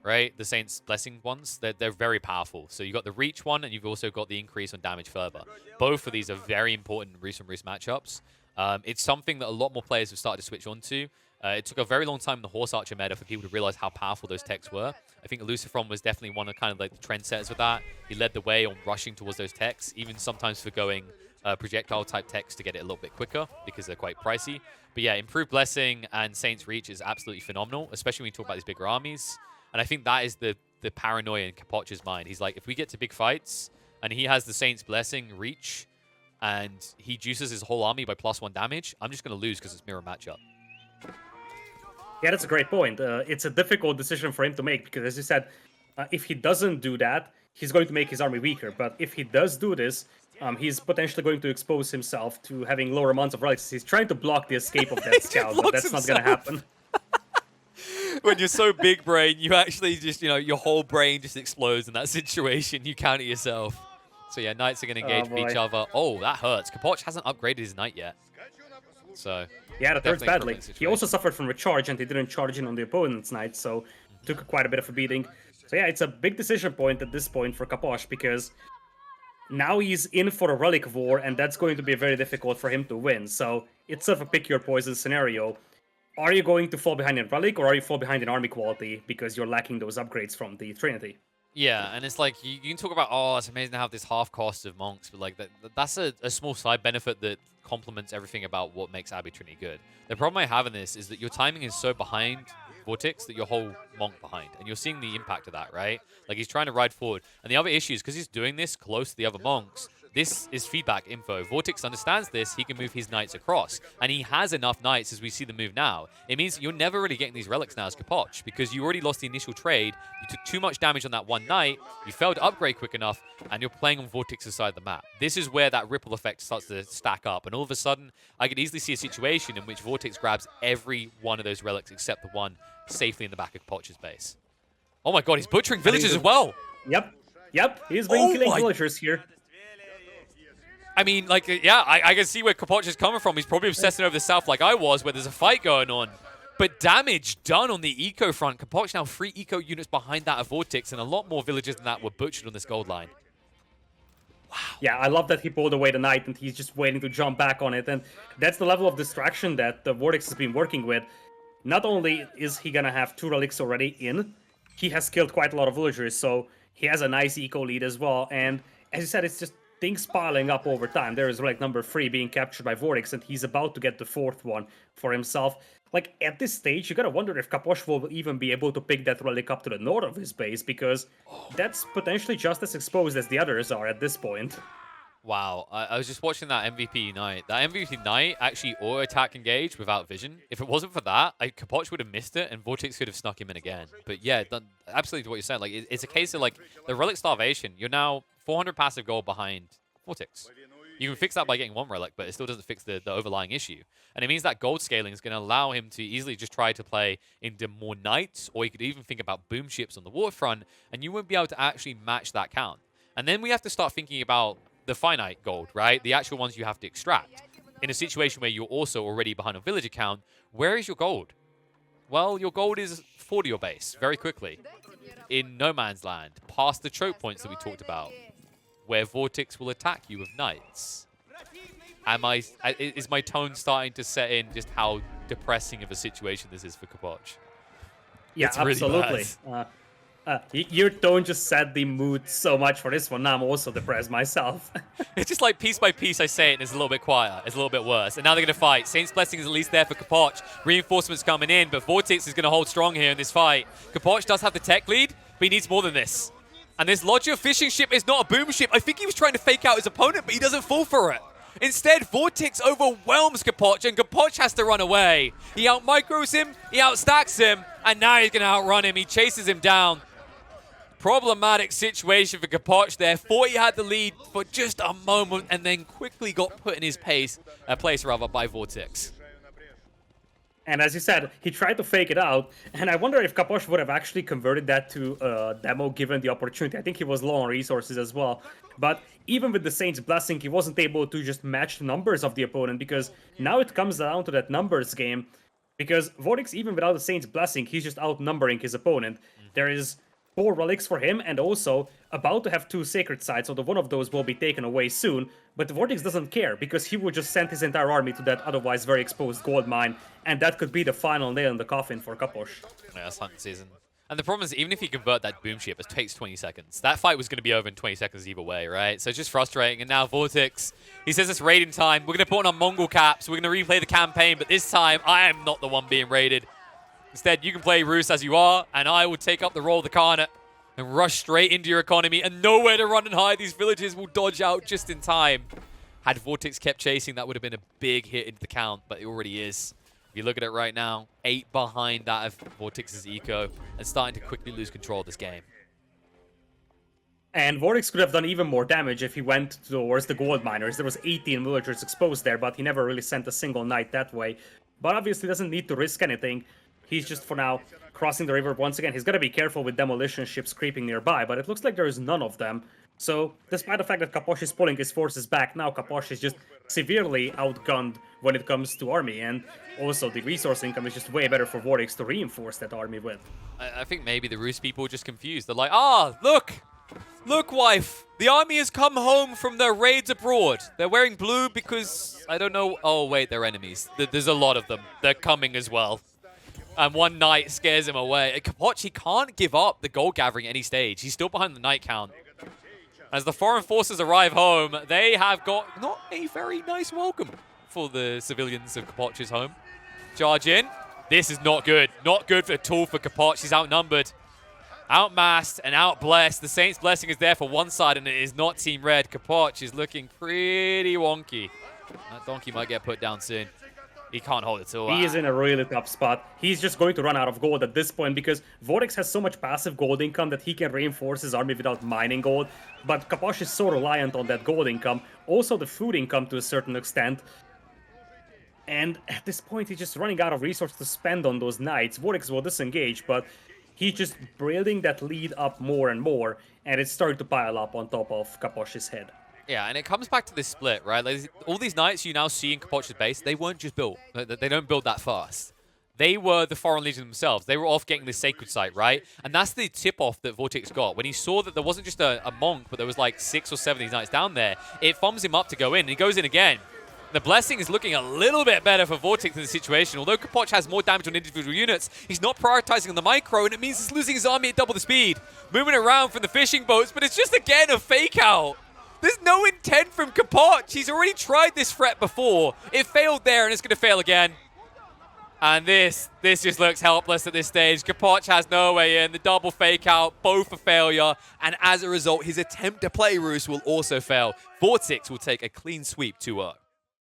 right? The Saint's Blessing ones, they're very powerful. So you've got the Reach one, and you've also got the increase on damage further. Both of these are very important in Rus on Rus matchups. It's something that a lot more players have started to switch onto. It took a very long time in the Horse Archer meta for people to realize how powerful those techs were. I think Lucifron was definitely one of kind of like the trendsetters with that. He led the way on rushing towards those techs, even sometimes for going projectile type techs to get it a little bit quicker because they're quite pricey. But yeah, improved Blessing and Saint's Reach is absolutely phenomenal, especially when you talk about these bigger armies. And I think that is the paranoia in Capoch's mind. He's like, if we get to big fights and he has the Saint's Blessing Reach and he juices his whole army by +1 damage, I'm just going to lose because it's mirror matchup. Yeah, that's a great point. It's a difficult decision for him to make because, as you said, if he doesn't do that, he's going to make his army weaker. But if he does do this, he's potentially going to expose himself to having lower amounts of relics. He's trying to block the escape of that scout, but that's not going to happen. When you're so big brain, you actually just, your whole brain just explodes in that situation. You counter yourself. So yeah, knights are going to engage with each other. Oh, that hurts. Capoch hasn't upgraded his knight yet. So yeah, that hurts badly. He also suffered from recharge, and he didn't charge in on the opponent's knight, so took quite a bit of a beating. So yeah, it's a big decision point at this point for Capoch, because now he's in for a relic war, and that's going to be very difficult for him to win. So it's sort of a pick your poison scenario. Are you going to fall behind in relic, or are you fall behind in army quality because you're lacking those upgrades from the Trinity? Yeah, and it's like, you can talk about, oh, it's amazing to have this half cost of monks, but like that's a small side benefit that complements everything about what makes Abbey Trinity good. The problem I have in this is that your timing is so behind Vortix that your whole monk behind, and you're seeing the impact of that, right? Like, he's trying to ride forward, and the other issue is because he's doing this close to the other monks, this is feedback info. Vortix understands this. He can move his knights across. And he has enough knights as we see the move now. It means you're never really getting these relics now as Capoch, because you already lost the initial trade. You took too much damage on that one knight. You failed to upgrade quick enough, and you're playing on Vortix's side of the map. This is where that ripple effect starts to stack up. And all of a sudden, I could easily see a situation in which Vortix grabs every one of those relics except the one safely in the back of Capoch's base. Oh my god, he's butchering villagers as well. Yep. He's been killing villagers here. I mean, like, yeah, I can see where Capoch is coming from. He's probably obsessing over the south like I was, where there's a fight going on. But damage done on the eco front. Capoch now 3 eco units behind that of Vortix, and a lot more villagers than that were butchered on this gold line. Wow. Yeah, I love that he pulled away the knight, and he's just waiting to jump back on it. And that's the level of distraction that the Vortix has been working with. Not only is he going to have 2 relics already in, he has killed quite a lot of villagers, so he has a nice eco lead as well. And as you said, it's just things piling up over time. There is relic number 3 being captured by Vortix, and he's about to get the 4th one for himself. Like, at this stage, you gotta wonder if Capoch will even be able to pick that relic up to the north of his base, because that's potentially just as exposed as the others are at this point. Wow, I was just watching that MVP Knight. That MVP Knight actually auto-attack engaged without vision. If it wasn't for that, Capoch would have missed it, and Vortix could have snuck him in again. But yeah, absolutely what you're saying. Like, it's a case of, like, the relic starvation. You're now 400 passive gold behind Vortix. You can fix that by getting 1 relic, but it still doesn't fix the overlying issue. And it means that gold scaling is going to allow him to easily just try to play into more knights, or you could even think about boom ships on the waterfront, and you won't be able to actually match that count. And then we have to start thinking about the finite gold, right? The actual ones you have to extract. In a situation where you're also already behind a villager count, where is your gold? Well, your gold is 40 your base, very quickly. In no man's land, past the choke points that we talked about, where Vortix will attack you with knights. Is my tone starting to set in just how depressing of a situation this is for Capoch? Yeah, it's really absolutely. Your tone just set the mood so much for this one. Now I'm also depressed myself. It's just like piece by piece I say it, and it's a little bit quieter. It's a little bit worse. And now they're going to fight. Saint's Blessing is at least there for Capoch. Reinforcements coming in, but Vortix is going to hold strong here in this fight. Capoch does have the tech lead, but he needs more than this. And this Lodger fishing ship is not a boom ship. I think he was trying to fake out his opponent, but he doesn't fall for it. Instead, Vortix overwhelms Capoch, and Capoch has to run away. He out-micros him, he out-stacks him, and now he's going to outrun him. He chases him down. Problematic situation for Capoch there. Thought he had the lead for just a moment, and then quickly got put in his place by Vortix. And as you said, he tried to fake it out, and I wonder if Capoch would have actually converted that to a demo given the opportunity. I think he was low on resources as well. But even with the Saint's Blessing, he wasn't able to just match the numbers of the opponent, because now it comes down to that numbers game. Because Vortix, even without the Saint's Blessing, he's just outnumbering his opponent. There is 4 relics for him, and also about to have 2 sacred sites, so one of those will be taken away soon. But Vortix doesn't care, because he would just send his entire army to that otherwise very exposed gold mine, and that could be the final nail in the coffin for Capoch. Yeah, that's hunting season. And the problem is, even if you convert that boom ship, it takes 20 seconds. That fight was going to be over in 20 seconds either way, right? So it's just frustrating. And now Vortix, he says it's raiding time. We're going to put on Mongol caps. We're going to replay the campaign, but this time, I am not the one being raided. Instead, you can play Rus as you are, and I will take up the role of the Khanate and rush straight into your economy, and nowhere to run and hide. These villages will dodge out just in time. Had Vortix kept chasing, that would have been a big hit into the count, but it already is. If you look at it right now, 8 behind that of Vortix's eco, and starting to quickly lose control of this game. And Vortix could have done even more damage if he went towards the gold miners. There was 18 villagers exposed there, but he never really sent a single knight that way. But obviously doesn't need to risk anything. He's just, for now, crossing the river once again. He's got to be careful with demolition ships creeping nearby, but it looks like there is none of them. So, despite the fact that Capoch is pulling his forces back, now Capoch is just severely outgunned when it comes to army, and also the resource income is just way better for Vortix to reinforce that army with. I think maybe the Rus people are just confused. They're like, ah, look! Look, wife! The army has come home from their raids abroad. They're wearing blue because, I don't know, oh wait, they're enemies. There's a lot of them. They're coming as well. And one knight scares him away. Capoch, he can't give up the gold gathering at any stage. He's still behind the knight count. As the foreign forces arrive home, they have got not a very nice welcome for the civilians of Capoch's home. Charge in. This is not good. Not good at all for Capoch. He's outnumbered, outmassed, and outblessed. The Saint's Blessing is there for one side, and it is not Team Red. Capoch is looking pretty wonky. That donkey might get put down soon. He can't hold it all. He is in a really tough spot. He's just going to run out of gold at this point because Vortix has so much passive gold income that he can reinforce his army without mining gold. But Capoch is so reliant on that gold income. Also the food income to a certain extent. And at this point, he's just running out of resources to spend on those knights. Vortix will disengage, but he's just building that lead up more and more. And it's starting to pile up on top of Capoch's head. Yeah, and it comes back to this split, right? Like, all these knights you now see in Capoch's base, they weren't just built. They don't build that fast. They were the Foreign Legion themselves. They were off getting the sacred site, right? And that's the tip-off that Vortix got. When he saw that there wasn't just a monk, but there was like 6 or 7 of these knights down there, it thumbs him up to go in, and he goes in again. The Blessing is looking a little bit better for Vortix in the situation. Although Capoch has more damage on individual units, he's not prioritizing on the micro, and it means he's losing his army at double the speed. Moving around from the fishing boats, but it's just, again, a fake-out. There's no intent from Capoch. He's already tried this threat before. It failed there, and it's going to fail again. And this just looks helpless at this stage. Capoch has no way in. The double fake out, both a failure. And as a result, his attempt to play Rus will also fail. Vortix will take a clean sweep 2-0.